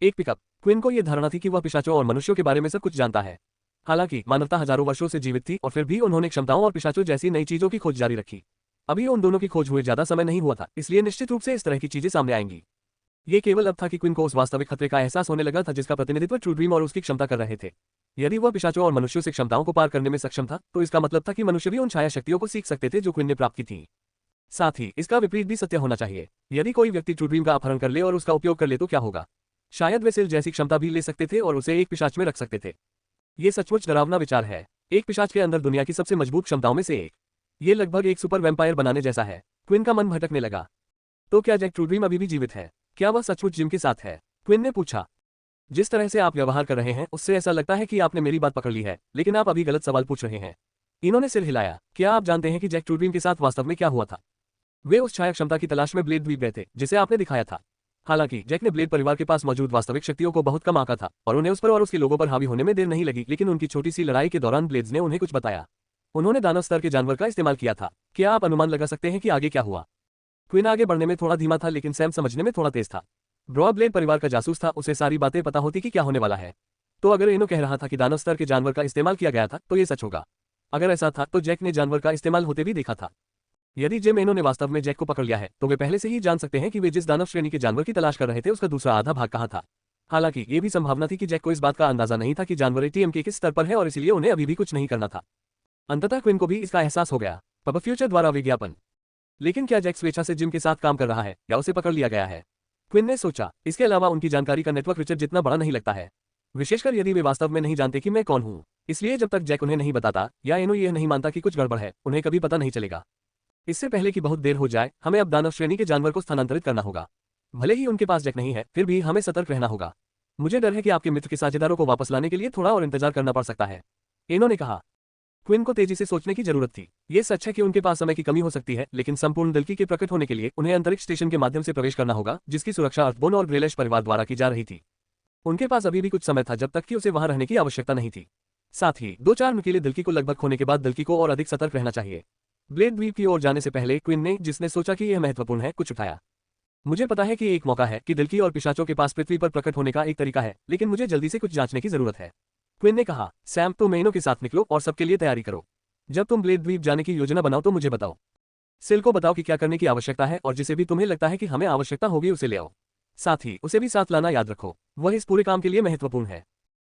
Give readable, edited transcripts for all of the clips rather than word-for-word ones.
एक pickup. Quinn को यह धारणा थी कि वह पिशाचों और मनुष्यों के बारे में सब कुछ जानता है। हालांकि मानवता हजारों वर्षों से जीवित थी और फिर भी उन्होंने क्षमताओं और पिशाचों जैसी नई चीजों की खोज जारी रखी। अभी उन दोनों की खोज हुए ज्यादा समय नहीं हुआ था, इसलिए निश्चित रूप से इस तरह की चीजें सामने आएंगी। ये केवल अब था कि क्विन को उस वास्तविक खतरे का एहसास होने लगा था जिसका प्रतिनिधित्व ट्रू ड्रीम और उसकी क्षमता कर रहे थे। यदि वह पिशाचों और मनुष्यों से क्षमताओं को पार करने में सक्षम था, तो इसका मतलब था कि मनुष्य भी उन छाया शक्तियों को सीख सकते थे जो क्विन ने प्राप्त की थी। साथ ही इसका विपरीत भी सत्य होना चाहिए। यदि कोई व्यक्ति ट्रू ड्रीम का अपहरण कर ले और उसका उपयोग कर ले तो क्या होगा? शायद वे सेल जैसी क्षमता भी ले सकते थे और उसे एक पिशाच में रख सकते थे। ये सचमुच डरावना विचार है। एक पिशाच के अंदर दुनिया की सबसे मजबूत क्षमताओं में से एक। ये लगभग एक सुपर वैम्पायर बनाने जैसा है। क्विन का मन भटकने लगा। तो क्या जैक ट्रू ड्रीम अभी भी जीवित है? क्या वह सचमुच जिम के साथ है? क्विन ने पूछा। जिस तरह से आप व्यवहार कर रहे हैं उससे ऐसा लगता है कि आपने मेरी बात पकड़ ली है, लेकिन आप अभी गलत सवाल पूछ रहे हैं। इन्होंने सिर हिलाया। क्या आप जानते हैं कि जैक ट्रू ड्रीम के साथ वास्तव में क्या हुआ था? वे उस छाया क्षमता की तलाश में ब्लेड द्वीप गए थे जिसे आपने दिखाया था। हालांकि जैक ने ब्लेड परिवार के पास मौजूद वास्तविक शक्तियों को बहुत कम आंका था और उन्हें उस पर और उसके लोगों पर हावी होने में देर नहीं लगी, लेकिन उनकी छोटी सी लड़ाई के दौरान ब्लेड्स ने उन्हें कुछ बताया। उन्होंने दानव स्तर के जानवर का इस्तेमाल किया था। क्या आप अनुमान लगा सकते हैं कि आगे क्या हुआ? क्विन आगे बढ़ने में थोड़ा धीमा था, लेकिन सैम समझने में थोड़ा तेज था। ब्रॉ ब्लेड परिवार का जासूस था, उसे सारी बातें पता होती कि क्या होने वाला है। तो अगर इनो कह रहा था कि दानव स्तर के जानवर का इस्तेमाल किया गया था तो ये सच होगा। अगर ऐसा था तो जैक ने जानवर का इस्तेमाल होते भी देखा था। यदि जेम एनो ने वास्तव में जैक को पकड़ लिया है तो वे पहले से ही जान सकते हैं कि वे जिस दानव श्रेणी के जानवर की तलाश कर रहे थे उसका दूसरा आधा भाग कहाँ था। हालांकि ये भी संभावना थी कि जैक को इस बात का अंदाजा नहीं था कि जानवर एटीएम के किस स्तर पर है और इसलिए उन्हें अभी भी कुछ नहीं करना था। अंततः क्विन को भी इसका एहसास हो गया। पब फ्यूचर द्वारा विज्ञापन। लेकिन क्या जैक स्वेच्छा से जिम के साथ काम कर रहा है या उसे पकड़ लिया गया है? क्विन ने सोचा। इसके अलावा उनकी जानकारी का नेटवर्क रिचर्ड जितना बड़ा नहीं लगता है, विशेषकर यदि वे वास्तव में नहीं जानते कि मैं कौन हूं। इसलिए जब तक जैक उन्हें नहीं बताता या एनो यह नहीं मानता कि कुछ गड़बड़ है, उन्हें कभी पता नहीं चलेगा। इससे पहले कि बहुत देर हो जाए, हमें अब दानव श्रेणी के जानवर को स्थानांतरित करना होगा। भले ही उनके पास जैक नहीं है, फिर भी हमें सतर्क रहना होगा। मुझे डर है कि आपके मित्र के साझेदारों को वापस लाने के लिए थोड़ा और इंतजार करना पड़ सकता है, एनो ने कहा। क्विन को तेजी से सोचने की जरूरत थी। ये सच है कि उनके पास समय की कमी हो सकती है, लेकिन संपूर्ण दल्की के प्रकट होने के लिए उन्हें अंतरिक्ष स्टेशन के माध्यम से प्रवेश करना होगा, जिसकी सुरक्षा अर्थबोन और ग्रेलैश परिवार द्वारा की जा रही थी। उनके पास अभी भी कुछ समय था जब तक कि उसे वहां रहने की आवश्यकता नहीं थी। साथ ही 2-4 नुकीले दल्की को लगभग खोने के बाद दल्की को और अधिक सतर्क रहना चाहिए। ब्लेड द्वीप की ओर जाने से पहले क्विन ने, जिसने सोचा कि यह महत्वपूर्ण है, कुछ उठाया। मुझे पता है कि एक मौका है कि दल्की और पिशाचों के पास पृथ्वी पर प्रकट होने का एक तरीका है, लेकिन मुझे जल्दी से कुछ जांचने की जरूरत है। क्विन ने कहा। सैम, तुम एनो के साथ निकलो और सबके लिए तैयारी करो। जब तुम ब्लेड द्वीप जाने की योजना बनाओ तो मुझे बताओ। सिल को बताओ कि क्या करने की आवश्यकता है और जिसे भी तुम्हें लगता है कि हमें आवश्यकता होगी उसे ले आओ। साथ ही उसे भी साथ लाना याद रखो, वह इस पूरे काम के लिए महत्वपूर्ण है।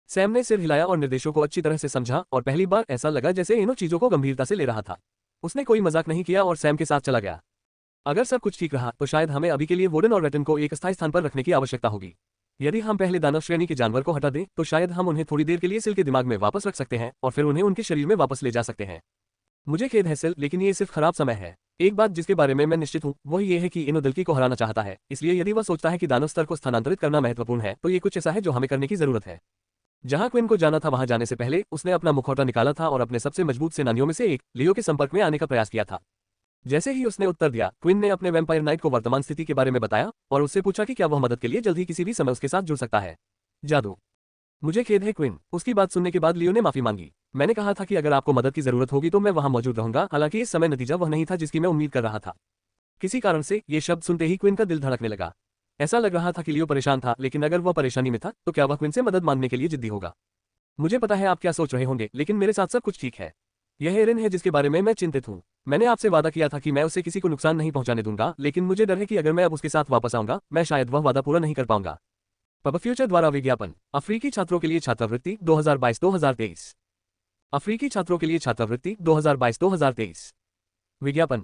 सैम ने सिर हिलाया और निर्देशों को अच्छी तरह से समझा और पहली बार ऐसा लगा जैसे एनो चीजों को गंभीरता से ले रहा था। उसने कोई मजाक नहीं किया और सैम के साथ चला गया। अगर सब कुछ ठीक रहा तो शायद हमें अभी के लिए वोडन और रेटन को एक अस्थायी स्थान पर रखने की आवश्यकता होगी। यदि हम पहले दानव श्रेणी के जानवर को हटा दें तो शायद हम उन्हें थोड़ी देर के लिए सिल के दिमाग में वापस रख सकते हैं और फिर उन्हें उनके शरीर में वापस ले जा सकते हैं। मुझे खेद है सिल, लेकिन ये सिर्फ खराब समय है। एक बात जिसके बारे में मैं निश्चित हूँ वह ये है कि इनो दल्की को हराना चाहता है, इसलिए यदि वह सोचता है कि दानव स्तर को स्थानांतरित करना महत्वपूर्ण है तो ये कुछ ऐसा है जो हमें करने की जरूरत है। जहां क्विन को जाना था वहां जाने से पहले उसने अपना मुखौटा निकाला था और अपने सबसे मजबूत सेनानियों में से एक लियो के संपर्क में आने का प्रयास किया था। जैसे ही उसने उत्तर दिया, क्विन ने अपने वैम्पायर नाइट को वर्तमान स्थिति के बारे में बताया और उससे पूछा कि क्या वह मदद के लिए जल्द ही किसी भी समय उसके साथ जुड़ सकता है। जादू। मुझे खेद है क्विन। उसकी बात सुनने के बाद लियो ने माफी मांगी। मैंने कहा था कि अगर आपको मदद की जरूरत होगी तो मैं वहां मौजूद रहूंगा। हालांकि इस समय नतीजा वह नहीं था जिसकी मैं उम्मीद कर रहा था। किसी कारण से ये शब्द सुनते ही क्विन का दिल धड़कने लगा। ऐसा लग रहा था कि लियो परेशान था, लेकिन अगर वह परेशानी में था तो क्या वह क्विन से मदद मांगने के लिए जिद्दी होगा? मुझे पता है आप क्या सोच रहे होंगे, लेकिन मेरे साथ सब कुछ ठीक है। यह एरिन है जिसके बारे में मैं चिंतित हूँ। मैंने आपसे वादा किया था कि मैं उसे किसी को नुकसान नहीं पहुंचाने दूंगा, लेकिन मुझे डर है कि अगर मैं अब उसके साथ वापस आऊंगा मैं शायद वह वादा पूरा नहीं कर पाऊंगा। पब फ्यूचर द्वारा विज्ञापन। अफ्रीकी छात्रों के लिए छात्रवृत्ति 2022-2023। अफ्रीकी छात्रों के लिए छात्रवृत्ति 2022-2023। विज्ञापन।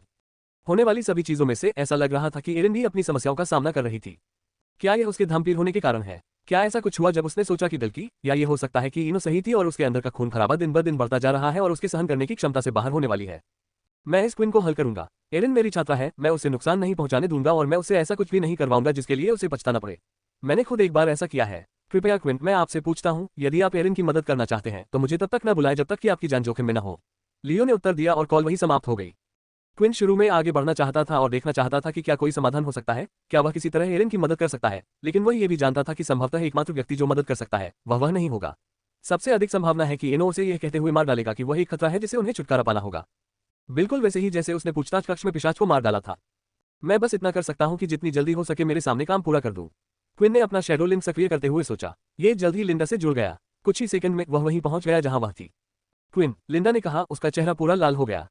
होने वाली सभी चीजों में से ऐसा लग रहा था कि एरिन भी अपनी समस्याओं का सामना कर रही थी। क्या यह उसके धामपीर होने के कारण है? क्या ऐसा कुछ हुआ जब उसने सोचा कि दल्की, या ये हो सकता है कि इनो सही थी और उसके अंदर का खून खराबा दिन ब दिन बढ़ता जा रहा है और उसके सहन करने की क्षमता से बाहर होने वाली है? मैं इस क्विन को हल करूंगा। एरिन मेरी छात्रा है, मैं उसे नुकसान नहीं पहुंचाने दूंगा और मैं उसे ऐसा कुछ भी नहीं करवाऊंगा जिसके लिए उसे पछताना पड़े। मैंने खुद एक बार ऐसा किया है। कृपया क्विन, मैं आपसे पूछता हूँ, यदि आप एरिन की मदद करना चाहते हैं तो मुझे तब तक न बुलाएं जब तक कि आपकी जान जोखिम में न हो। लियो ने उत्तर दिया और कॉल वही समाप्त हो गई। क्विन शुरू में आगे बढ़ना चाहता था और देखना चाहता था कि क्या कोई समाधान हो सकता है, क्या वह किसी तरह एरिन की मदद कर सकता है, लेकिन वह ये भी जानता था कि संभवतः एकमात्र व्यक्ति जो मदद कर सकता है वह नहीं होगा। सबसे अधिक संभावना है कि एनो उसे यह कहते हुए मार डालेगा कि वह एक खतरा है जिसे उन्हें छुटकारा पाना होगा, बिल्कुल वैसे ही जैसे उसने पूछताछ कक्ष में पिशाच को मार डाला था। मैं बस इतना कर सकता हूं कि जितनी जल्दी हो सके मेरे सामने काम पूरा कर दूं। क्विन ने अपना शैडो लिंक सक्रिय करते हुए सोचा। ये जल्द ही लिंडा से जुड़ गया। कुछ ही सेकंड में वह वहीं पहुंच गया जहां वह थी। क्विन, लिंडा ने कहा, उसका चेहरा पूरा लाल हो गया।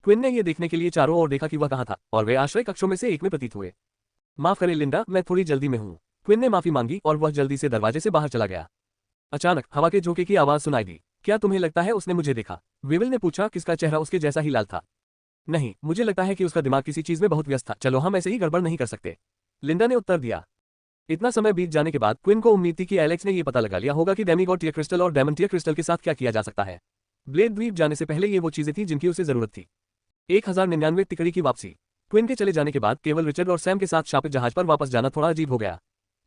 क्विन ने यह देखने के लिए चारों ओर देखा कि वह कहां था, और वे आश्रय कक्षों में से एक में प्रतीत हुए। माफ करें लिंडा, मैं थोड़ी जल्दी में हूं। क्विन ने माफी मांगी और वह जल्दी से दरवाजे से बाहर चला गया। अचानक हवा के झोंके की आवाज सुनाई दी। क्या तुम्हें लगता है उसने मुझे देखा? विविल ने पूछा, किसका चेहरा उसके जैसा ही लाल था। नहीं, मुझे लगता है कि उसका दिमाग किसी चीज में बहुत व्यस्त था। चलो हम ऐसे ही गड़बड़ नहीं कर सकते, लिंडा ने उत्तर दिया। इतना समय बीत जाने के बाद क्विन को उम्मीद थी कि एलेक्स ने यह पता लगा लिया होगा कि डेमीगॉड टीयर क्रिस्टल और डायमंड टीयर क्रिस्टल के साथ क्या किया जा सकता है। ब्लेड द्वीप जाने से पहले ये वो चीजें थी जिनकी उसे जरूरत थी। 1099 तिकड़ी की वापसी। क्विन के चले जाने के बाद केवल रिचर्ड और सैम के साथ शापित जहाज पर वापस जाना थोड़ा अजीब हो गया।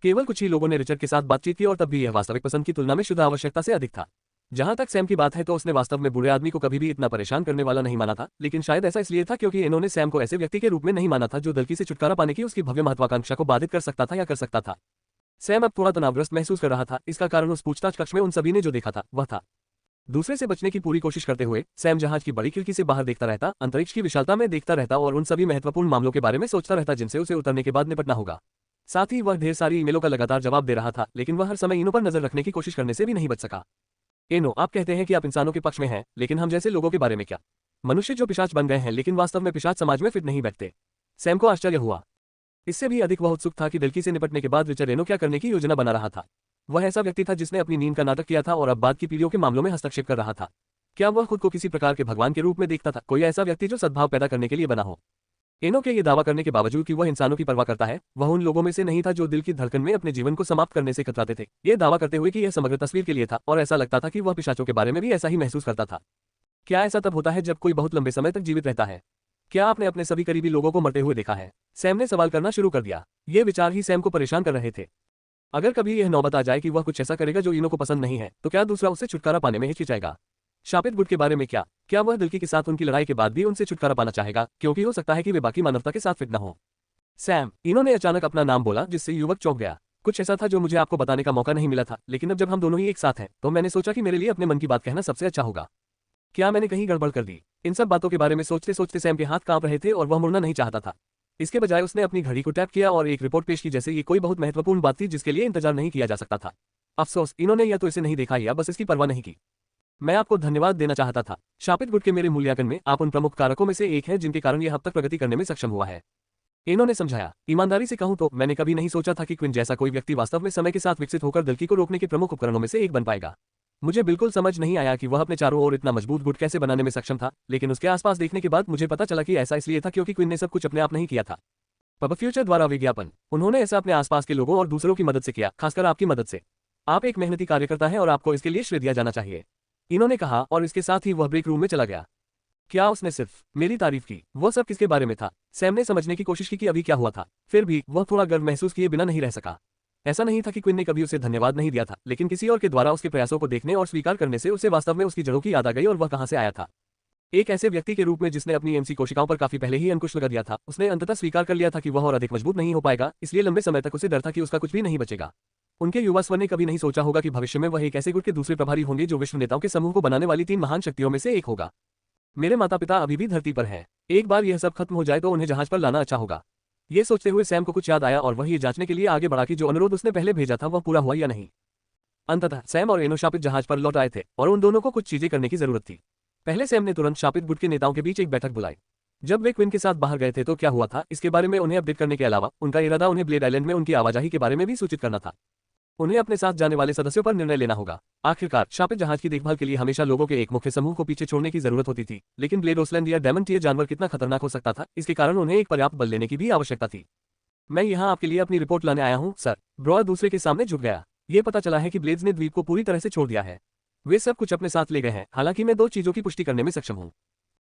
केवल कुछ ही लोगों ने रिचर्ड के साथ बातचीत की और तब भी यह वास्तविक पसंद की तुलना में शुद्ध आवश्यकता से अधिक था। जहां तक सैम की बात है तो उसने वास्तव में बुरे आदमी को कभी भी इतना परेशान करने वाला नहीं माना था, लेकिन शायद ऐसा इसलिए था क्योंकि इन्होंने सैम को ऐसे व्यक्ति के रूप में नहीं माना था जो दल्की से छुटकारा पाने की उसकी भव्य महत्वाकांक्षा को बाधित कर सकता था या कर सकता था। सैम अब थोड़ा तनावग्रस्त महसूस कर रहा था। इसका कारण उस पूछताछ कक्ष में उन सभी ने जो देखा था वह था। दूसरे से बचने की पूरी कोशिश करते हुए सैम जहाज की बड़ी खिड़की से बाहर देखता रहता, अंतरिक्ष की विशालता में देखता रहता और उन सभी महत्वपूर्ण मामलों के बारे में सोचता रहता जिनसे उसे उतरने के बाद निपटना होगा। साथ ही वह ढेर सारी ईमेलों का लगातार जवाब दे रहा था, लेकिन वह हर समय इनों पर नजर रखने की कोशिश करने से भी नहीं बच सका। एनो, आप कहते हैं कि आप इंसानों के पक्ष में हैं, लेकिन हम जैसे लोगों के बारे में क्या? मनुष्य जो पिशाच बन गए हैं लेकिन वास्तव में पिशाच समाज में फिट नहीं बैठते। सैम को आश्चर्य हुआ। इससे भी अधिक वह उत्सुक था कि दल्की से निपटने के बाद रिचर्ड एनो क्या करने की योजना बना रहा था। वह ऐसा व्यक्ति था जिसने अपनी नींद का नाटक किया था और अब बाद की पीढ़ियों के मामलों में हस्तक्षेप कर रहा था। क्या वह खुद को किसी प्रकार के भगवान के रूप में देखता था, कोई ऐसा व्यक्ति जो सद्भाव पैदा करने के लिए बना हो? एनो के ये दावा करने के बावजूद कि वह इंसानों की परवाह करता है, वह उन लोगों में से नहीं था जो दिल की धड़कन में अपने जीवन को समाप्त करने से कतराते थे, ये दावा करते हुए कि यह समग्र तस्वीर के लिए था, और ऐसा लगता था कि वह पिशाचों के बारे में भी ऐसा ही महसूस करता था। क्या ऐसा तब होता है जब कोई बहुत लंबे समय तक जीवित रहता है? क्या आपने अपने सभी करीबी लोगों को मरते हुए देखा है? सैम ने सवाल करना शुरू कर दिया। ये विचार ही सैम को परेशान कर रहे थे। अगर कभी यह नौबत आ जाए कि वह कुछ ऐसा करेगा जो इनो को पसंद नहीं है, तो क्या दूसरा उससे छुटकारा पाने में हिचकिचाएगा? शापित गुट के बारे में क्या वह दल्की के साथ उनकी लड़ाई के बाद भी उनसे छुटकारा पाना चाहेगा, क्योंकि हो सकता है कि वे बाकी मानवता के साथ फिट न हो? सैम, इनो ने अचानक अपना नाम बोला जिससे युवक चौंक गया। कुछ ऐसा था जो मुझे आपको बताने का मौका नहीं मिला था, लेकिन अब जब हम दोनों ही एक साथ हैं तो मैंने सोचा कि मेरे लिए अपने मन की बात कहना सबसे अच्छा होगा। क्या मैंने कहीं गड़बड़ कर दी? इन सब बातों के बारे में सोचते सोचते सैम के हाथ कांप रहे थे और वह मुड़ना नहीं चाहता था। इसके बजाय उसने अपनी घड़ी को टैप किया और एक रिपोर्ट पेश की जैसे ये कोई बहुत महत्वपूर्ण बात थी जिसके लिए इंतजार नहीं किया जा सकता था। अफसोस, इन्होंने या तो इसे नहीं देखा या बस इसकी परवाह नहीं की। मैं आपको धन्यवाद देना चाहता था। शापित गुट के मेरे मूल्यांकन में आप उन प्रमुख कारकों में से एक हैं जिनके कारण यह अब तक प्रगति करने में सक्षम हुआ है। एनो ने समझाया। ईमानदारी से कहूं तो मैंने कभी नहीं सोचा था कि क्विन जैसा कोई व्यक्ति वास्तव में समय के साथ विकसित होकर दल्की को रोकने के प्रमुख उपकरणों में से एक बन पाएगा। मुझे बिल्कुल समझ नहीं आया कि वह अपने चारों ओर इतना मजबूत गुट कैसे बनाने में सक्षम था, लेकिन उसके आसपास देखने के बाद मुझे पता चला कि ऐसा इसलिए था क्योंकि क्विन ने सब कुछ अपने आप नहीं किया था। पब फ्यूचर द्वारा विज्ञापन, उन्होंने ऐसा अपने आसपास के लोगों और दूसरों की मदद से किया, खासकर आपकी मदद से। आप एक मेहनती कार्यकर्ता हैं और आपको इसके लिए श्रेय दिया जाना चाहिए, इन्होंने कहा, और इसके साथ ही वह ब्रेक रूम में चला गया। क्या उसने सिर्फ मेरी तारीफ की? वह सब किसके बारे में था? सैम ने समझने की कोशिश की कि अभी क्या हुआ था। फिर भी वह थोड़ा गर्व महसूस किए बिना नहीं रह सका। ऐसा नहीं था कि क्विन ने कभी उसे धन्यवाद नहीं दिया था, लेकिन किसी और के द्वारा उसके प्रयासों को देखने और स्वीकार करने से उसे वास्तव में उसकी जड़ों की याद आ गई और वह कहां से आया था। एक ऐसे व्यक्ति के रूप में जिसने अपनी एमसी कोशिकाओं पर काफी पहले ही अंकुश लगा दिया था, उसने अंततः स्वीकार कर लिया था कि वह और अधिक मजबूत नहीं हो पाएगा, इसलिए लंबे समय तक उसे डर था कि उसका कुछ भी नहीं बचेगा। उनके युवा स्वर ने कभी नहीं सोचा होगा कि भविष्य में वह एक ऐसे गुट के दूसरे प्रभारी होंगे जो विश्व नेताओं के समूह को बनाने वाली 3 महान शक्तियों में से एक होगा। मेरे माता पिता अभी भी धरती पर हैं। एक बार यह सब खत्म हो जाए तो उन्हें जहाज पर लाना अच्छा होगा। ये सोचते हुए सैम को कुछ याद आया और वह ये जांचने के लिए आगे बढ़ा कि जो अनुरोध उसने पहले भेजा था वह पूरा हुआ या नहीं। अंततः सैम और एनो शापित जहाज पर लौट आए थे और उन दोनों को कुछ चीजें करने की जरूरत थी। पहले सैम ने तुरंत शापित गुट के नेताओं के बीच एक बैठक बुलाई। जब वे क्विन के साथ बाहर गए थे तो क्या हुआ था इसके बारे में उन्हें अपडेट करने के अलावा उनका इरादा उन्हें ब्लेड आइलैंड में उनकी आवाजाही के बारे में भी सूचित करना था। उन्हें अपने साथ जाने वाले सदस्यों पर निर्णय लेना होगा। आखिरकार शापित जहाज की देखभाल के लिए हमेशा लोगों के एक मुख्य समूह को पीछे छोड़ने की जरूरत होती थी, लेकिन ब्लेड ओसलैंड या डायमंड टीयर जानवर कितना खतरनाक हो सकता था, इसके कारण उन्हें एक पर्याप्त बल लेने की भी आवश्यकता थी। मैं यहाँ आपके लिए अपनी रिपोर्ट लाने आया हूँ, सर। ब्रॉयर दूसरे के सामने झुक गया। ये पता चला है कि ब्लेड्स ने द्वीप को पूरी तरह से छोड़ दिया है। वे सब कुछ अपने साथ ले गए हैं, हालांकि मैं 2 चीजों की पुष्टि करने में सक्षम हूँ।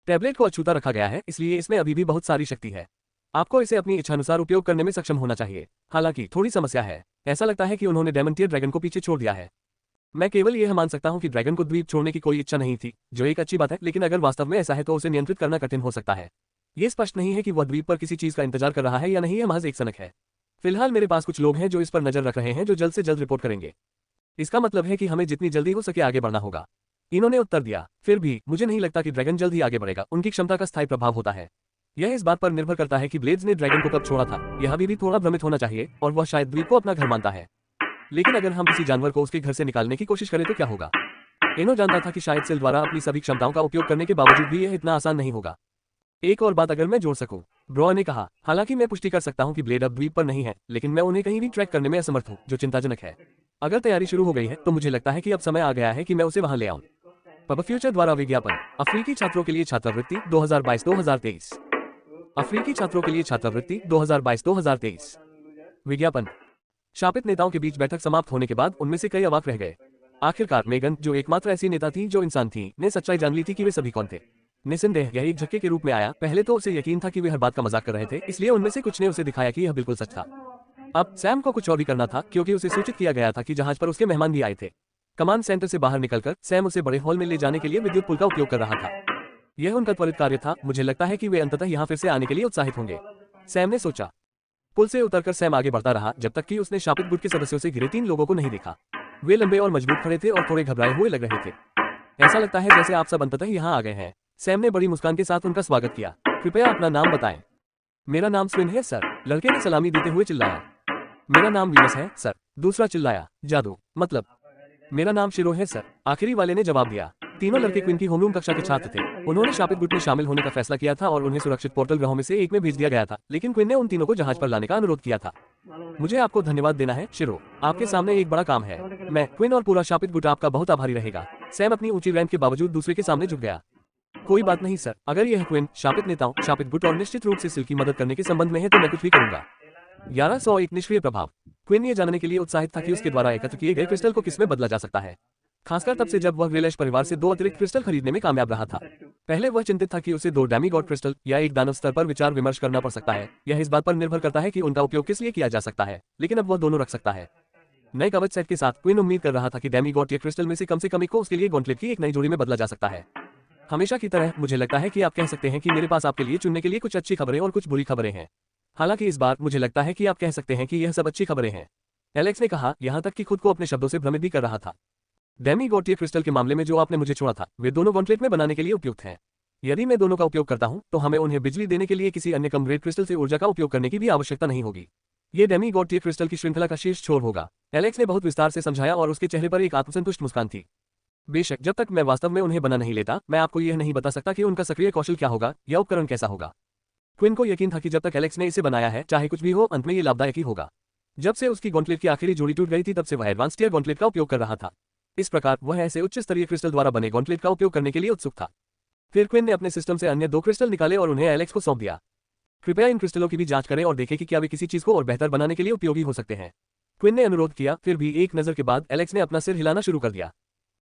टैबलेट को अछूता रखा गया है, इसलिए इसमें अभी भी बहुत सारी शक्ति है। आपको इसे अपनी इच्छानुसार उपयोग करने में सक्षम होना चाहिए। हालांकि थोड़ी समस्या है, ऐसा लगता है कि उन्होंने डायमंड टीयर ड्रैगन को पीछे छोड़ दिया है। मैं केवल यह मान सकता हूं कि ड्रैगन को द्वीप छोड़ने की कोई इच्छा नहीं थी, जो एक अच्छी बात है, लेकिन अगर वास्तव में ऐसा है तो उसे नियंत्रित करना कठिन हो सकता है। ये स्पष्ट नहीं है कि वह द्वीप पर किसी चीज का इंतजार कर रहा है या नहीं, यह महज एक सनक है। फिलहाल मेरे पास कुछ लोग हैं जो इस पर नजर रख रहे हैं, जो जल्द से जल्द रिपोर्ट करेंगे। इसका मतलब है कि हमें जितनी जल्दी हो सके आगे बढ़ना होगा, इन्होंने उत्तर दिया। फिर भी मुझे नहीं लगता कि ड्रैगन जल्द ही आगे बढ़ेगा, उनकी क्षमता का स्थायी प्रभाव होता है। यह इस बात पर निर्भर करता है कि ब्लेड्स ने ड्रैगन को कब छोड़ा था। यह अभी भी थोड़ा भ्रमित होना चाहिए और वह शायद द्वीप को अपना घर मानता है। लेकिन अगर हम किसी जानवर को उसके घर से निकालने की कोशिश करें तो क्या होगा? एनो जानता था कि शायद सेल द्वारा अपनी सभी क्षमताओं का उपयोग करने के बावजूद भी यह इतना आसान नहीं होगा। एक और बात अगर मैं जोड़ सकूं, ब्रो ने कहा, हालांकि मैं पुष्टि कर सकता हूं कि ब्लेड अब द्वीप पर नहीं है, लेकिन मैं उन्हें कहीं भी ट्रैक करने में असमर्थ हूं, जो चिंताजनक है। अगर तैयारी शुरू हो गई है तो मुझे लगता है कि अब समय आ गया है कि मैं उसे वहां ले आऊं। पब फ्यूचर द्वारा विज्ञापन, अफ्रीकी छात्रों के लिए छात्रवृत्ति 2022-2023। अफ्रीकी छात्रों के लिए छात्रवृत्ति 2022-2023। विज्ञापन। शापित नेताओं के बीच बैठक समाप्त होने के बाद उनमें से कई अवाक रह गए। आखिरकार मेगन, जो एकमात्र ऐसी नेता थी जो इंसान थी, ने सच्चाई जान ली थी कि वे सभी कौन थे। निस्संदेह यह एक झटके के रूप में आया। पहले तो उसे यकीन था कि वे हर बात का मजाक कर रहे थे, इसलिए उनमें से कुछ ने उसे दिखाया कि यह बिल्कुल सच था। अब सैम को कुछ और भी करना था, क्योंकि उसे सूचित किया गया था कि जहाज पर उसके मेहमान भी आए थे। कमांड सेंटर से बाहर निकलकर सैम उसे बड़े हॉल में ले जाने के लिए विद्युत पुल का उपयोग कर रहा था। यह उनका त्वरित कार्य था। मुझे लगता है कि वे अंततः यहाँ फिर से आने के लिए उत्साहित होंगे, सैम ने सोचा। पुल से उतरकर सैम आगे बढ़ता रहा जब तक कि उसने शापित गुट के सदस्यों से घिरे 3 लोगों को नहीं देखा। वे लंबे और मजबूत खड़े थे और थोड़े घबराए हुए लग रहे थे। ऐसा लगता है जैसे आप सब अंततः यहाँ आ गए हैं। सैम ने बड़ी मुस्कान के साथ उनका स्वागत किया। कृपया अपना नाम बताएं। मेरा नाम स्विन है सर, लड़के ने सलामी देते हुए चिल्लाया। मेरा नाम वीनस है सर, दूसरा चिल्लाया। जादू मतलब? मेरा नाम शिरो है सर, आखिरी वाले ने जवाब दिया। तीनों लड़के क्वीन की होमरूम कक्षा के छात्र थे। उन्होंने शापित गुट में शामिल होने का फैसला किया था और उन्हें सुरक्षित पोर्टल ग्रहों में से एक में भेज दिया गया था, लेकिन क्वीन ने उन तीनों को जहाज पर लाने का अनुरोध किया था। मुझे आपको धन्यवाद देना है शिरो, आपके सामने एक बड़ा काम है। मैं, क्वीन और पूरा शापित गुट आपका बहुत आभारी रहेगा। सैम अपनी ऊंची रैंक के बावजूद दूसरे के सामने झुक गया। कोई बात नहीं सर, अगर यह क्वीन, शापित नेताओं, शापित गुट और निश्चित रूप से सिल की मदद करने के संबंध में है तो मैं कुछ भी करूंगा। 1101 निष्क्रिय प्रभाव। क्वीन ये जानने के लिए उत्साहित था कि उसके द्वारा एकत्र किए गए क्रिस्टल को किसमें बदला जा सकता है, खासकर तब से जब वह ग्रेलैश परिवार से 2 अतिरिक्त क्रिस्टल खरीदने में कामयाब रहा था। पहले वह चिंतित था कि उसे 2 डेमीगॉड क्रिस्टल या एक दानव स्तर पर विचार विमर्श करना पड़ सकता है। यह इस बात पर निर्भर करता है कि उनका उपयोग किस लिए किया जा सकता है, लेकिन अब वह दोनों रख सकता है। नए कवच सेट के साथ क्वीन उम्मीद कर रहा था कि डेमीगॉड या क्रिस्टल में से कम एक को उसके लिए गॉन्टलेट की एक नई जोड़ी में बदला जा सकता है। हमेशा की तरह मुझे लगता है कि आप कह सकते हैं कि मेरे पास आपके लिए चुनने के लिए कुछ अच्छी खबरें और कुछ बुरी खबरें हैं। हालांकि इस बार मुझे लगता है कि आप कह सकते हैं कि यह सब अच्छी खबरें हैं, एलेक्स ने कहा, यहां तक कि खुद को अपने शब्दों से भ्रमित भी कर रहा था। डेमीगॉड या क्रिस्टल के मामले में जो आपने मुझे छोड़ा था, वे दोनों गॉन्टलेट में बनाने के लिए उपयुक्त हैं। यदि मैं दोनों का उपयोग करता हूं, तो हमें उन्हें बिजली देने के लिए किसी अन्य कम ग्रेड क्रिस्टल से ऊर्जा का उपयोग करने की भी आवश्यकता नहीं होगी। ये डेमीगॉड या क्रिस्टल की श्रृंखला का शीर्ष छोर होगा, एलेक्स ने बहुत विस्तार से समझाया और उसके चेहरे पर एक आत्मसंतुष्ट मुस्कान थी। बेशक जब तक मैं वास्तव में उन्हें बना नहीं लेता, मैं आपको यह नहीं बता सकता कि उनका सक्रिय कौशल क्या होगा या उपकरण कैसा होगा। क्विन को यकीन था कि जब तक एलेक्स ने इसे बनाया है, चाहे कुछ भी हो, अंत में ये लाभदायक ही होगा। जब से उसकी गॉन्टलेट की आखिरी जोड़ी टूट गई थी, तब से वह एडवांस टियर गॉन्टलेट का उपयोग कर रहा था। इस प्रकार वह ऐसे उच्च स्तरीय क्रिस्टल द्वारा बने गॉन्टलेट का उपयोग करने के लिए उत्सुक था। फिर क्विन ने अपने सिस्टम से अन्य 2 क्रिस्टल निकाले और उन्हें एलेक्स को सौंप दिया। कृपया इन क्रिस्टलों की भी जांच करें और देखें कि क्या वे किसी चीज को और बेहतर बनाने के लिए उपयोगी हो सकते हैं, क्विन ने अनुरोध किया। फिर भी एक नजर के बाद एलेक्स ने अपना सिर हिलाना शुरू कर दिया।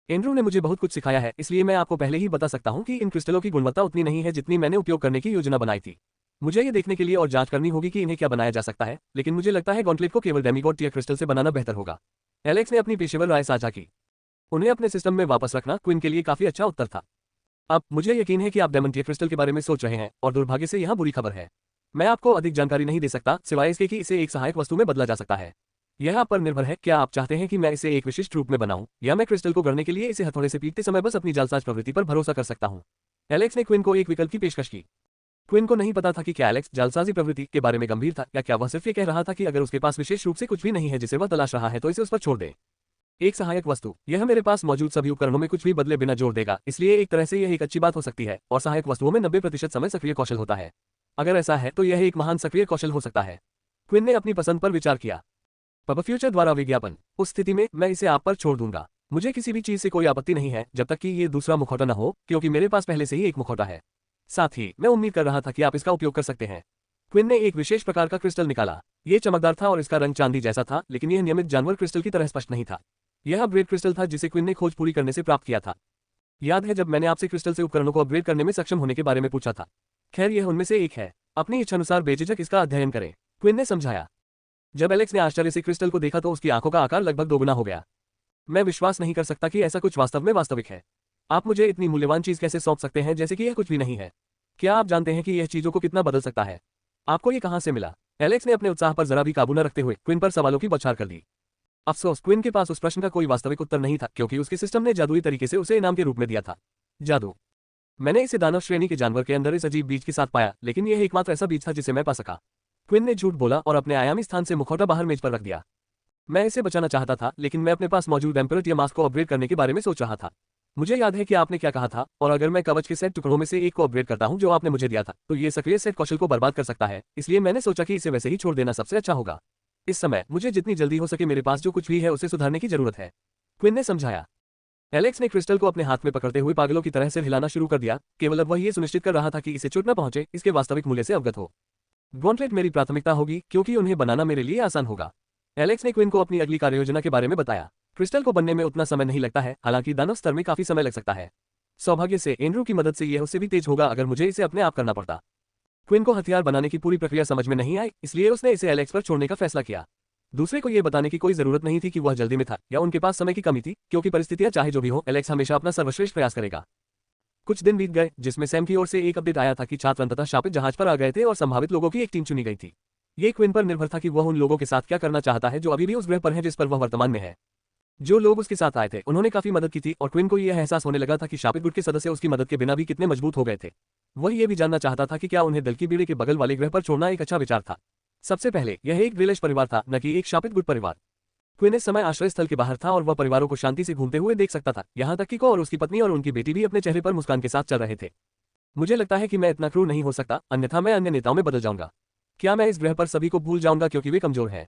एंड्रू ने मुझे बहुत कुछ सिखाया है, इसलिए मैं आपको पहले ही बता सकता हूं कि इन क्रिस्टलों की गुणवत्ता उतनी नहीं है जितनी मैंने उपयोग करने की योजना बनाई थी। मुझे ये देखने के लिए और जांच करनी होगी कि इन्हें क्या बनाया जा सकता है, लेकिन मुझे लगता है गॉन्टलेट को केवल डेमीगॉड टियर क्रिस्टल से बनाना बेहतर होगा। एलेक्स ने अपनी पेशेवर राय साझा की। उन्हें अपने सिस्टम में वापस रखना क्विन के लिए काफी अच्छा उत्तर था। अब मुझे यकीन है कि आप डायमंड टियर क्रिस्टल के बारे में सोच रहे हैं, और दुर्भाग्य से यहाँ बुरी खबर है। मैं आपको अधिक जानकारी नहीं दे सकता, सिवाय इसके कि इसे एक सहायक वस्तु में बदला जा सकता है। यह आप पर निर्भर है, क्या आप चाहते हैं कि मैं इसे एक विशिष्ट रूप में बनाऊं, या मैं क्रिस्टल को गढ़ने के लिए इसे हथौड़े से पीटते समय बस अपनी जालसाज प्रवृत्ति पर भरोसा कर सकता हूं। एलेक्स ने क्विन को एक विकल्प की पेशकश की। क्विन को नहीं पता था कि क्या एलेक्स जालसाजी प्रवृत्ति के बारे में गंभीर था, या क्या वह सिर्फ ये कह रहा था कि अगर उसके पास विशेष रूप से कुछ भी नहीं है जिसे वह तलाश रहा है तो इसे उस पर छोड़ दे। एक सहायक वस्तु, यह मेरे पास मौजूद सभी उपकरणों में कुछ भी बदले बिना जोर देगा, इसलिए एक तरह से यह एक अच्छी बात हो सकती है, और सहायक वस्तुओं में 90% समय सक्रिय कौशल होता है। अगर ऐसा है तो यह एक महान सक्रिय कौशल हो सकता है। क्विन ने अपनी पसंद पर विचार किया। पब फ्यूचर द्वारा विज्ञापन, उस स्थिति में मैं इसे आप पर छोड़ दूंगा। मुझे किसी भी चीज से कोई आपत्ति नहीं है जब तक कि ये दूसरा मुखौटा न हो, क्योंकि मेरे पास पहले से ही एक मुखौटा है। साथ ही मैं उम्मीद कर रहा था कि आप इसका उपयोग कर सकते हैं। क्विन ने एक विशेष प्रकार का क्रिस्टल निकाला। ये चमकदार था और इसका रंग चांदी जैसा था, लेकिन यह नियमित जानवर क्रिस्टल की तरह स्पष्ट नहीं था। यह अपग्रेड क्रिस्टल था जिसे क्विन ने खोज पूरी करने से प्राप्त किया था। याद है जब मैंने आपसे क्रिस्टल से उपकरणों को अपग्रेड करने में सक्षम होने के बारे में पूछा था? खैर यह उनमें से एक है। अपनी इच्छानुसार बेझिझक इसका अध्ययन करें, क्विन ने समझाया। जब एलेक्स ने आश्चर्य से क्रिस्टल को देखा तो उसकी आंखों का आकार लगभग दोगुना हो गया। मैं विश्वास नहीं कर सकता कि ऐसा कुछ वास्तव में वास्तविक है। आप मुझे इतनी मूल्यवान चीज कैसे सौंप सकते हैं जैसे कि यह कुछ भी नहीं है? क्या आप जानते हैं कि यह चीजों को कितना बदल सकता है? आपको ये कहां से मिला? एलेक्स ने अपने उत्साह पर जरा भी काबू न रखते हुए क्विन पर सवालों की बौछार कर दी। अफसोस, क्विन के पास उस प्रश्न का कोई वास्तविक उत्तर नहीं था, क्योंकि उसके सिस्टम ने जादुई तरीके से उसे इनाम के रूप में दिया था। जादू। मैंने इसे दानव श्रेणी के जानवर के अंदर इस अजीब बीज के साथ पाया, लेकिन यह एकमात्र ऐसा बीज था जिसे मैं पा सका। क्विन ने झूठ बोला और अपने आयामी स्थान से मुखौटा बाहर मेज पर रख दिया। मैं इसे बचाना चाहता था, लेकिन मैं अपने पास मौजूद एम्परर टियर मास्क को अपग्रेड करने के बारे में सोच रहा था। मुझे याद है कि आपने क्या कहा था, और अगर मैं कवच के सेट टुकड़ों में से एक को अपग्रेड करता हूं जो आपने मुझे दिया था, तो ये सक्रिय सेट कौशल को बर्बाद कर सकता है, इसलिए मैंने सोचा कि इसे वैसे ही छोड़ देना सबसे अच्छा होगा। इस समय मुझे जितनी जल्दी हो सके मेरे पास जो कुछ भी है उसे सुधारने की जरूरत है, क्विन ने समझाया। एलेक्स ने क्रिस्टल को अपने हाथ में पकड़ते हुए पागलों की तरह से हिलाना शुरू कर दिया, केवल अब वह ये सुनिश्चित कर रहा था कि इसे चोट न पहुंचे, इसके वास्तविक मूल्य से अवगत हो। गॉन्टलेट मेरी प्राथमिकता होगी क्योंकि उन्हें बनाना मेरे लिए आसान होगा। एलेक्स ने क्विन को अपनी अगली कार्ययोजना के बारे में बताया। क्रिस्टल को बनने में उतना समय नहीं लगता है, हालांकि दानव स्तर में काफी समय लग सकता है। सौभाग्य से एंड्रू की मदद से यह उससे भी तेज होगा अगर मुझे इसे अपने आप करना पड़ता। क्विन को हथियार बनाने की पूरी प्रक्रिया समझ में नहीं आई, इसलिए उसने इसे एलेक्स पर छोड़ने का फैसला किया। दूसरे को यह बताने की कोई जरूरत नहीं थी कि वह जल्दी में था या उनके पास समय की कमी थी, क्योंकि परिस्थितियां चाहे जो भी हो, एलेक्स हमेशा अपना सर्वश्रेष्ठ प्रयास करेगा। कुछ दिन बीत गए जिसमें सैम की ओर से एक अपडेट आया था कि छात्र अंततः शापित जहाज पर आ गए थे और संभावित लोगों की एक टीम चुनी गई थी। ये क्विन पर निर्भर था कि वह उन लोगों के साथ क्या करना चाहता है जो अभी भी उस ग्रह पर हैं जिस पर वह वर्तमान में है। जो लोग उसके साथ आए थे उन्होंने काफी मदद की थी और क्विन को यह एहसास होने लगा था कि शापित गुट के सदस्य उसकी मदद के बिना भी कितने मजबूत हो गए थे। वह ये भी जानना चाहता था कि क्या उन्हें दल की बीड़े के बगल वाले ग्रह पर छोड़ना एक अच्छा विचार था। सबसे पहले यह एक ग्रिलिश परिवार था, न कि एक शापित गुट परिवार। क्विन इस समय आश्रय स्थल के बाहर था और वह परिवारों को शांति से घूमते हुए देख सकता था, यहाँ तक कि को और उसकी पत्नी और उनकी बेटी भी अपने चेहरे पर मुस्कान के साथ चल रहे थे। मुझे लगता है कि मैं इतना क्रूर नहीं हो सकता, अन्यथा मैं अन्य नेताओं में बदल जाऊंगा। क्या मैं इस ग्रह पर सभी को भूल जाऊंगा क्योंकि वे कमजोर हैं?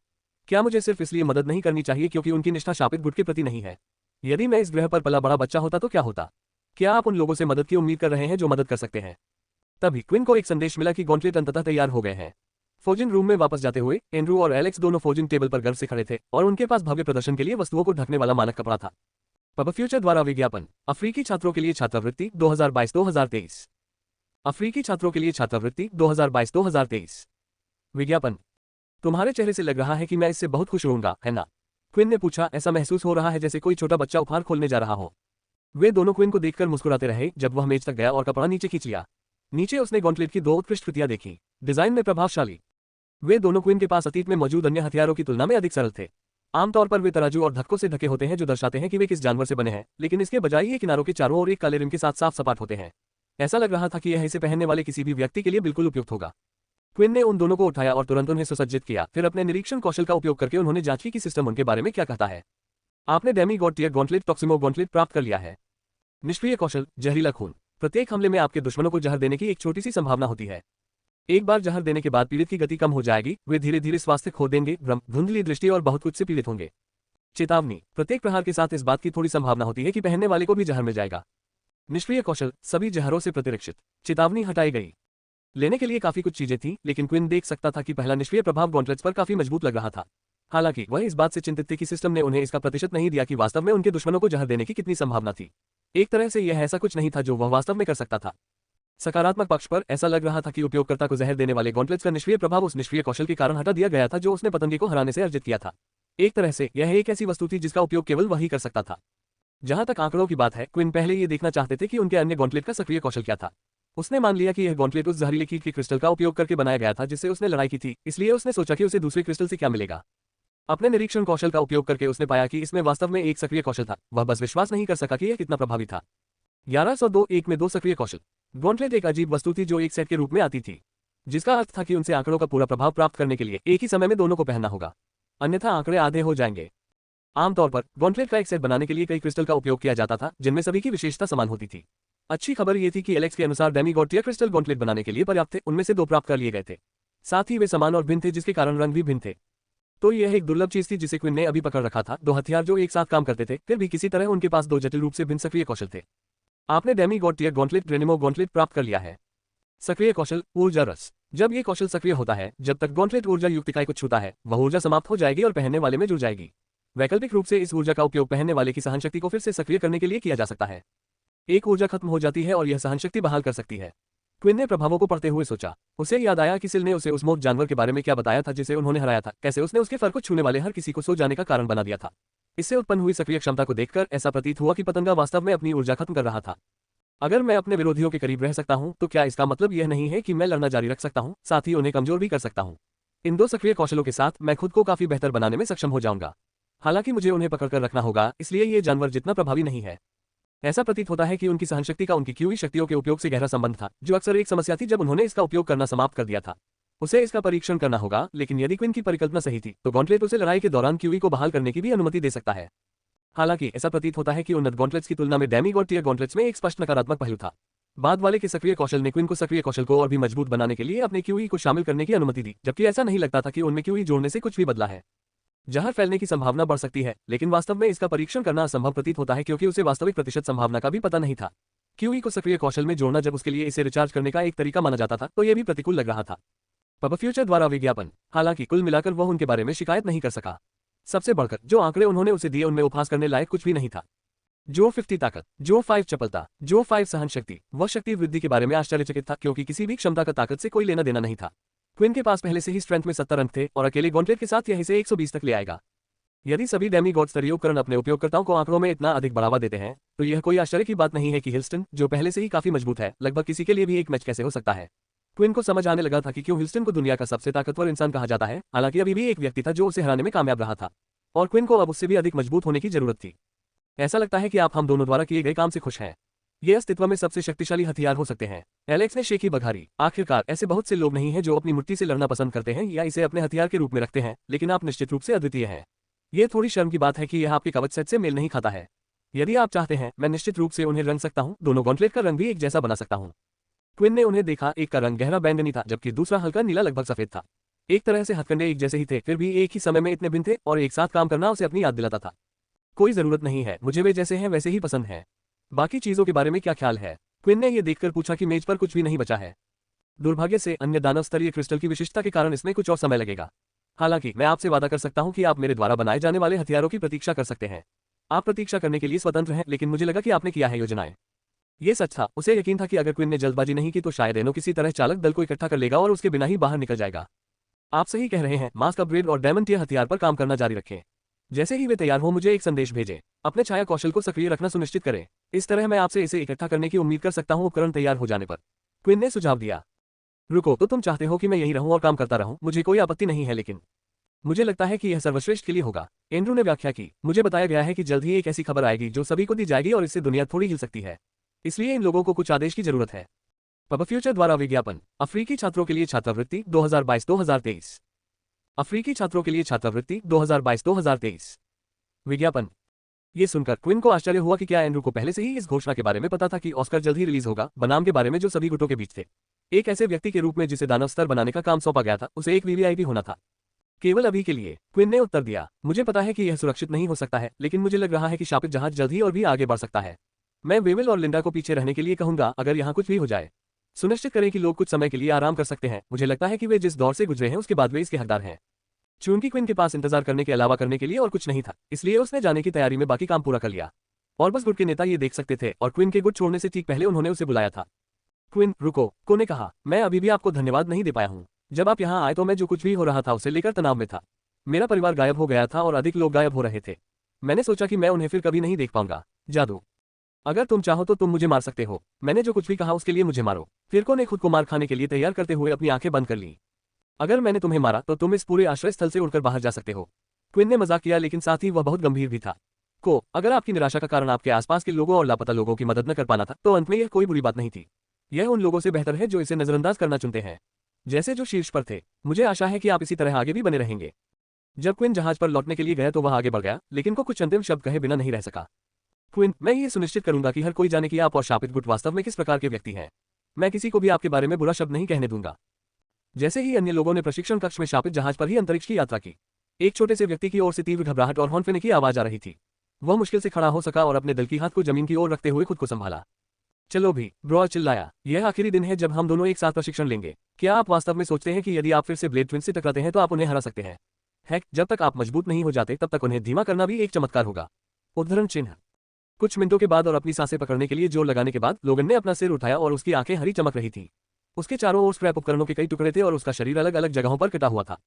क्या मुझे सिर्फ इसलिए मदद नहीं करनी चाहिए क्योंकि उनकी निष्ठा शापित गुट के प्रति नहीं है? यदि मैं इस ग्रह पर पला बड़ा बच्चा होता तो क्या होता? क्या आप उन लोगों से मदद की उम्मीद कर रहे हैं जो मदद कर सकते हैं? तभी क्विन को एक संदेश मिला कि गॉन्टलेट अंततः तैयार हो गए हैं। फोजिन रूम में वापस जाते हुए एंड्रू और एलेक्स दोनों फोजिन टेबल पर गर्व से खड़े थे और उनके पास भव्य प्रदर्शन के लिए वस्तुओं को ढकने वाला मानक कपड़ा था। पब फ्यूचर द्वारा विज्ञापन, अफ्रीकी छात्रों के लिए छात्रवृत्ति 2022-2023। अफ्रीकी छात्रों के लिए छात्रवृत्ति 2022-2023। विज्ञापन। तुम्हारे चेहरे से लग रहा है कि मैं इससे बहुत खुश होऊंगा, है ना? क्विन ने पूछा, ऐसा महसूस हो रहा है जैसे कोई छोटा बच्चा उपहार खोलने जा रहा हो। वे दोनों क्विन को देखकर मुस्कुराते रहे जब वह मेज तक गया और कपड़ा नीचे खींच लिया। नीचे उसने गॉन्टलेट की 2 उत्कृष्ट कृतियां देखी, डिजाइन में प्रभावशाली। वे दोनों क्विन के पास अतीत में मौजूद अन्य हथियारों की तुलना में अधिक सरल थे। आमतौर पर वे तराजू और धक्कों से ढके होते हैं जो दर्शाते हैं कि वे किस जानवर से बने हैं, लेकिन इसके बजाय ये किनारों के चारों ओर एक काले रिम के साथ साफ सपाट होते हैं। ऐसा लग रहा था कि यह इसे पहनने वाले किसी भी व्यक्ति के लिए बिल्कुल उपयुक्त होगा। क्विन ने उन दोनों को उठाया और तुरंत उन्हें सुसज्जित किया, फिर अपने निरीक्षण कौशल का उपयोग करके उन्होंने जांच की कि सिस्टम उनके बारे में क्या कहता है। आपने डेमी गॉड टियर गॉन्टलेट टॉक्सिमो गॉन्टलेट प्राप्त कर लिया है। निष्क्रिय कौशल, जहरीला खून। प्रत्येक हमले में आपके दुश्मनों को जहर देने की एक छोटी सी संभावना होती है। एक बार जहर देने के बाद पीड़ित की गति कम हो जाएगी, वे धीरे धीरे स्वास्थ्य खो देंगे, भ्रम, धुंधली दृष्टि और बहुत कुछ से पीड़ित होंगे। चेतावनी, प्रत्येक प्रहार के साथ इस बात की थोड़ी संभावना होती है कि पहनने वाले को भी जहर मिल जाएगा। निष्क्रिय कौशल, सभी जहरों से प्रतिरक्षित। चेतावनी हटाई गई। लेने के लिए काफी कुछ चीजें थी, लेकिन क्विन देख सकता था कि पहला निष्क्रिय प्रभाव गॉन्टलेट्स पर काफी मजबूत लग रहा था। हालांकि वह इस बात से चिंतित थे कि सिस्टम ने उन्हें इसका प्रतिशत नहीं दिया कि वास्तव में उनके दुश्मनों को जहर देने की कितनी संभावना थी। एक तरह से यह ऐसा कुछ नहीं था जो वह वास्तव में कर सकता था। सकारात्मक पक्ष पर ऐसा लग रहा था कि उपयोगकर्ता को जहर देने वाले गॉन्टलेट्स का निष्क्रिय प्रभाव उस निष्क्रिय कौशल के कारण हटा दिया गया था जो उसने पतंगे को हराने से अर्जित किया था। एक तरह से यह एक ऐसी वस्तु थी जिसका उपयोग केवल वही कर सकता था। जहां तक आंकड़ों की बात है, क्विन पहले ये देखना चाहते थे कि उनके अन्य गॉन्टलेट का सक्रिय कौशल क्या था। उसने मान लिया कि यह गॉन्टलेट उस जहरीले कीट के क्रिस्टल का उपयोग करके बनाया गया था जिससे उसने लड़ाई की थी, इसलिए उसने सोचा कि उसे दूसरे क्रिस्टल से क्या मिलेगा। अपने निरीक्षण कौशल का उपयोग करके उसने पाया कि इसमें वास्तव में एक सक्रिय कौशल था। वह बस विश्वास नहीं कर सका कि यह कितना प्रभावी था। 1102-1 में 2 सक्रिय कौशल। गॉन्टलेट एक अजीब वस्तु थी जो एक सेट के रूप में आती थी, जिसका अर्थ था कि उनसे आंकड़ों का पूरा प्रभाव प्राप्त करने के लिए एक ही समय में दोनों को पहनना होगा, अन्यथा आंकड़े आधे हो जाएंगे। आमतौर पर गॉन्टलेट का एक सेट बनाने के लिए कई क्रिस्टल का उपयोग किया जाता था जिनमें सभी की विशेषता समान होती थी। अच्छी खबर यह थी कि एलेक्स के अनुसार डेमीगॉड टियर क्रिस्टल गॉन्टलेट बनाने के लिए पर्याप्त थे, उनमें से 2 प्राप्त कर लिए गए थे। साथ ही वे समान और भिन्न थे जिसके कारण रंग भी भिन्न थे। तो यह एक दुर्लभ चीज थी जिसे क्विन ने अभी पकड़ रखा था, 2 हथियार जो एक साथ काम करते थे, फिर भी किसी तरह उनके पास 2 जटिल रूप से भिन्न सक्रिय कौशल थे। आपने डेमीगॉड टियर गॉन्टलेट ड्रेनिमो गॉन्टलेट प्राप्त कर लिया है। सक्रिय कौशल, ऊर्जा रस। जब ये कौशल सक्रिय होता है, जब तक गॉन्टलेट ऊर्जा युक्त इकाई को छूता है, वह ऊर्जा समाप्त हो जाएगी और पहनने वाले में जुड़ जाएगी। वैकल्पिक रूप से इस ऊर्जा का उपयोग पहनने वाले की सहनशक्ति को फिर से सक्रिय करने के लिए किया जा सकता है। एक ऊर्जा खत्म हो जाती है और यह सहनशक्ति बहाल कर सकती है। क्विन ने प्रभावों को पढ़ते हुए सोचा। उसे याद आया कि सिल ने उसे उस मोट जानवर के बारे में क्या बताया था जिसे उन्होंने हराया था, कैसे उसने उसके फर को छूने वाले हर किसी को सो जाने का कारण बना दिया था। इससे उत्पन्न हुई सक्रिय क्षमता को देखकर ऐसा प्रतीत हुआ कि पतंगा वास्तव में अपनी ऊर्जा खत्म कर रहा था। अगर मैं अपने विरोधियों के करीब रह सकता हूं, तो क्या इसका मतलब यह नहीं है कि मैं लड़ना जारी रख सकता हूं, साथ ही उन्हें कमजोर भी कर सकता हूं। इन 2 सक्रिय कौशलों के साथ मैं खुद को काफी बेहतर बनाने में सक्षम हो जाऊंगा। हालांकि मुझे उन्हें पकड़कर रखना होगा, इसलिए ये जानवर जितना प्रभावी नहीं है। ऐसा प्रतीत होता है कि उनकी सहनशक्ति का उनकी क्यूई शक्तियों के उपयोग से गहरा संबंध था, जो अक्सर एक समस्या थी जब उन्होंने इसका उपयोग करना समाप्त कर दिया था। उसे इसका परीक्षण करना होगा, लेकिन यदि क्विन की परिकल्पना सही थी तो गॉन्टलेट उसे लड़ाई के दौरान क्यूई को बहाल करने की भी अनुमति दे सकता है। हालांकि ऐसा प्रतीत होता है कि उन्नत गॉन्टलेट्स की तुलना में डेमीगॉड टियर गॉन्टलेट्स में एक स्पष्ट नकारात्मक पहलू था। बाद वाले के सक्रिय कौशल ने क्विन को सक्रिय कौशल को और भी मजबूत बनाने के लिए अपने क्यूई को शामिल करने की अनुमति दी, जबकि ऐसा नहीं लगता था कि उनमें क्यूई जोड़ने से कुछ भी बदला है। जहर फैलने की संभावना बढ़ सकती है, लेकिन वास्तव में इसका परीक्षण करना असंभव प्रतीत होता है क्योंकि उसे वास्तविक प्रतिशत संभावना का भी पता नहीं था। क्यूई को सक्रिय कौशल में जोड़ना जब उसके लिए इसे रिचार्ज करने का एक तरीका माना जाता था, तो यह भी प्रतिकूल लग रहा था। पब फ्यूचर द्वारा विज्ञापन। हालांकि कुल मिलाकर वह उनके बारे में शिकायत नहीं कर सका। सबसे बढ़कर जो आंकड़े उन्होंने उसे दिए उनमें उपहास करने लायक कुछ भी नहीं था। जो 50 ताकत, जो 5 चपलता, जो 5 सहन शक्ति, वह शक्ति वृद्धि के बारे में आश्चर्यचकित था क्योंकि किसी भी क्षमता का ताकत से कोई लेना देना नहीं था। क्विन के पास पहले से ही स्ट्रेंथ में 70 अंक थे और अकेले गॉन्टलेट के साथ यह इसे 120 तक ले आएगा। यदि सभी डेमीगॉड स्तरीय उपकरण अपने उपयोगकर्ताओं को आंकड़ों में इतना अधिक बढ़ावा देते हैं, तो यह कोई आश्चर्य की बात नहीं है कि हिल्स्टन, जो पहले से ही काफी मजबूत है, लगभग किसी के लिए भी एक मैच कैसे हो सकता है। क्विन को समझ आने लगा था कि क्यों हिल्स्टन को दुनिया का सबसे ताकतवर इंसान कहा जाता है। हालांकि अभी भी एक व्यक्ति था जो उसे हराने में कामयाब रहा था, और क्विन को अब उससे भी अधिक मजबूत होने की जरूरत थी। ऐसा लगता है कि आप हम दोनों द्वारा किए गए काम से खुश हैं। ये अस्तित्व में सबसे शक्तिशाली हथियार हो सकते हैं। एलेक्स ने शेखी बघारी। आखिरकार ऐसे बहुत से लोग नहीं हैं जो अपनी मुट्ठी से लड़ना पसंद करते हैं या इसे अपने हथियार के रूप में रखते हैं, लेकिन आप निश्चित रूप से अद्वितीय हैं। ये थोड़ी शर्म की बात है कि यह आपके कवच सेट से मेल नहीं खाता है। यदि आप चाहते हैं, मैं निश्चित रूप से उन्हें रंग सकता हूं, दोनों गॉन्टलेट का रंग भी एक जैसा बना सकता हूं। क्विन ने उन्हें देखा, एक का रंग गहरा बैंगनी था जबकि दूसरा हल्का नीला लगभग सफेद था। एक तरह से हथकंडे एक जैसे ही थे, फिर भी एक ही समय में इतने भिन्न थे और एक साथ काम करना उसे अपनी याद दिलाता था। कोई जरूरत नहीं है, मुझे वे जैसे हैं वैसे ही पसंद हैं। बाकी चीजों के बारे में क्या ख्याल है? क्विन ने यह देखकर पूछा कि मेज पर कुछ भी नहीं बचा है। दुर्भाग्य से अन्य दानव स्तरीय क्रिस्टल की विशिष्टता के कारण इसमें कुछ और समय लगेगा। हालांकि मैं आपसे वादा कर सकता हूं कि आप मेरे द्वारा बनाए जाने वाले हथियारों की प्रतीक्षा कर सकते हैं। आप प्रतीक्षा करने के लिए स्वतंत्र हैं, लेकिन मुझे लगा कि आपने किया है योजनाएं। ये सच था। उसे यकीन था कि अगर क्विन ने जल्दबाजी नहीं की तो शायद एनो किसी तरह चालक दल को इकट्ठा कर लेगा और उसके बिना ही बाहर निकल जाएगा। आप सही कह रहे हैं। मास्क अपग्रेड और डायमंड टियर हथियार पर काम करना जारी रखें। जैसे ही वे तैयार हो मुझे एक संदेश भेजें। अपने छाया कौशल को सक्रिय रखना सुनिश्चित करें। इस तरह मैं आपसे इसे इकट्ठा करने की उम्मीद कर सकता हूं उपकरण तैयार हो जाने पर। क्विन ने सुझाव दिया। रुको, तो तुम चाहते हो कि मैं यहीं रहूं और काम करता रहूं? मुझे कोई आपत्ति नहीं है, लेकिन मुझे लगता है कि यह सर्वश्रेष्ठ के लिए होगा। एंड्रू ने व्याख्या की। मुझे बताया गया है कि जल्द ही एक ऐसी खबर आएगी जो सभी को दी जाएगी और इससे दुनिया थोड़ी हिल सकती है। इसलिए इन लोगों को कुछ आदेश की जरूरत है। पब फ्यूचर द्वारा विज्ञापन। अफ्रीकी छात्रों के लिए छात्रवृत्ति 2022-2023। अफ्रीकी छात्रों के लिए छात्रवृत्ति 2022-2023। विज्ञापन। ये सुनकर क्विन को आश्चर्य हुआ कि क्या एंड्रू को पहले से ही इस घोषणा के बारे में पता था कि ऑस्कर जल्द ही रिलीज होगा, बनाम के बारे में जो सभी गुटों के बीच थे। एक ऐसे व्यक्ति के रूप में जिसे दानव स्तर बनाने का काम सौंपा गया था, उसे एक वीवीआईपी होना था। केवल अभी के लिए, क्विन ने उत्तर दिया। मुझे पता है कि यह सुरक्षित नहीं हो सकता है, लेकिन मुझे लग रहा है कि शापित जहाज जल्द ही और भी आगे बढ़ सकता है। मैं वेविल और लिंडा को पीछे रहने के लिए कहूंगा अगर यहाँ कुछ भी हो जाए। सुनिश्चित करें कि लोग कुछ समय के लिए आराम कर सकते हैं। मुझे लगता है कि वे जिस दौर से गुजरे हैं उसके बाद वे इसके हकदार हैं। चूंकि क्विन के पास इंतजार करने के अलावा करने के लिए और कुछ नहीं था, इसलिए उसने जाने की तैयारी में बाकी काम पूरा कर लिया। और बस गुट के नेता ये देख सकते थे और क्विन के गुट छोड़ने से ठीक पहले उन्होंने उसे बुलाया था। क्विन, रुको, को ने कहा। मैं अभी भी आपको धन्यवाद नहीं दे पाया हूँ। जब आप यहाँ आए तो मैं जो कुछ भी हो रहा था उसे लेकर तनाव में था। मेरा परिवार गायब हो गया था और अधिक लोग गायब हो रहे थे। मैंने सोचा कि मैं उन्हें फिर कभी नहीं देख पाऊंगा। जादू। अगर तुम चाहो तो तुम मुझे मार सकते हो। मैंने जो कुछ भी कहा उसके लिए मुझे मारो। फिरको ने खुद को मार खाने के लिए तैयार करते हुए अपनी आंखें बंद कर लीं। अगर मैंने तुम्हें मारा तो तुम इस पूरे आश्रय स्थल से उड़कर बाहर जा सकते हो। क्विन ने मजाक किया, लेकिन साथ ही वह बहुत गंभीर भी था। को, अगर आपकी निराशा का कारण आपके आसपास के लोगों और लापता लोगों की मदद न कर पाना था, तो अंत में यह कोई बुरी बात नहीं थी। यह उन लोगों से बेहतर है जो इसे नजरअंदाज करना चुनते हैं, जैसे जो शीर्ष पर थे। मुझे आशा है कि आप इसी तरह आगे भी बने रहेंगे। जब क्विन जहाज पर लौटने के लिए गया तो वह आगे बढ़ गया, लेकिन को कुछ अंतिम शब्द कहे बिना नहीं रह सका। क्विन, मैं ये सुनिश्चित करूंगा कि हर कोई जाने कि आप और शापित गुट वास्तव में किस प्रकार के व्यक्ति हैं। मैं किसी को भी आपके बारे में बुरा शब्द नहीं कहने दूंगा। जैसे ही अन्य लोगों ने प्रशिक्षण कक्ष में शापित जहाज पर ही अंतरिक्ष की यात्रा की, एक छोटे से व्यक्ति की ओर से तीव्र घबराहट और हॉर्न की आवाज आ रही थी। वह मुश्किल से खड़ा हो सका और अपने दल की हाथ को जमीन की ओर रखते हुए खुद को संभाला। चलो भी, ब्रॉ चिल्लाया। यह आखिरी दिन है जब हम दोनों एक साथ प्रशिक्षण लेंगे। क्या आप वास्तव में सोचते हैं कि यदि आप फिर से ब्लेड ट्विन से टकराते हैं तो आप उन्हें हरा सकते हैं? हैक, जब तक आप मजबूत नहीं हो जाते तब तक उन्हें धीमा करना भी एक चमत्कार होगा। उद्धरण चिन्ह। कुछ मिनटों के बाद और अपनी सांसें पकड़ने के लिए जोर लगाने के बाद लोगन ने अपना सिर उठाया और उसकी आंखें हरी चमक रही थीं। उसके चारों ओर स्क्रैप उपकरणों के कई टुकड़े थे और उसका शरीर अलग अलग जगहों पर कटा हुआ था।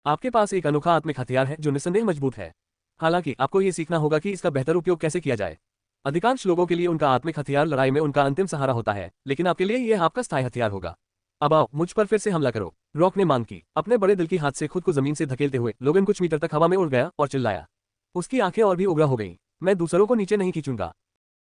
आपके पास एक अनोखा आत्मिक हथियार है जो निस्संदेह मजबूत है। हालांकि आपको ये सीखना होगा कि इसका बेहतर उपयोग कैसे किया जाए। अधिकांश लोगों के लिए उनका आत्मिक हथियार लड़ाई में उनका अंतिम सहारा होता है, लेकिन आपके लिए यह आपका स्थायी हथियार होगा। अब आओ, मुझ पर फिर से हमला करो। रॉक ने मांग की। अपने बड़े दिल की हाथ से खुद को जमीन से धकेलते हुए लोगन कुछ मीटर तक हवा में उड़ गया और चिल्लाया। उसकी आंखें और भी उग्र हो गईं। मैं दूसरों को नीचे नहीं खींचूंगा।